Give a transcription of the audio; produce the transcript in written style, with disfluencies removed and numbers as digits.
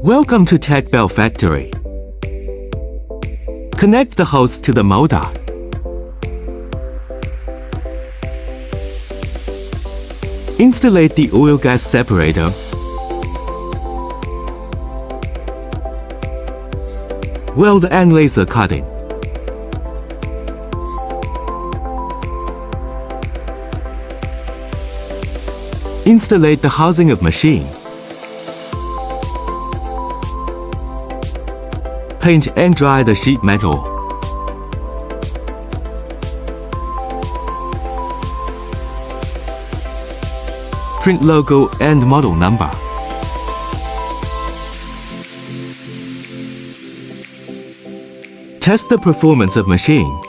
Welcome to Techbell factory. Connect the hose to the motor. Install the oil-gas separator. Weld and laser cutting. Install the housing of machine. Paint and dry the sheet metal. Print logo and model number. Test the performance of machine.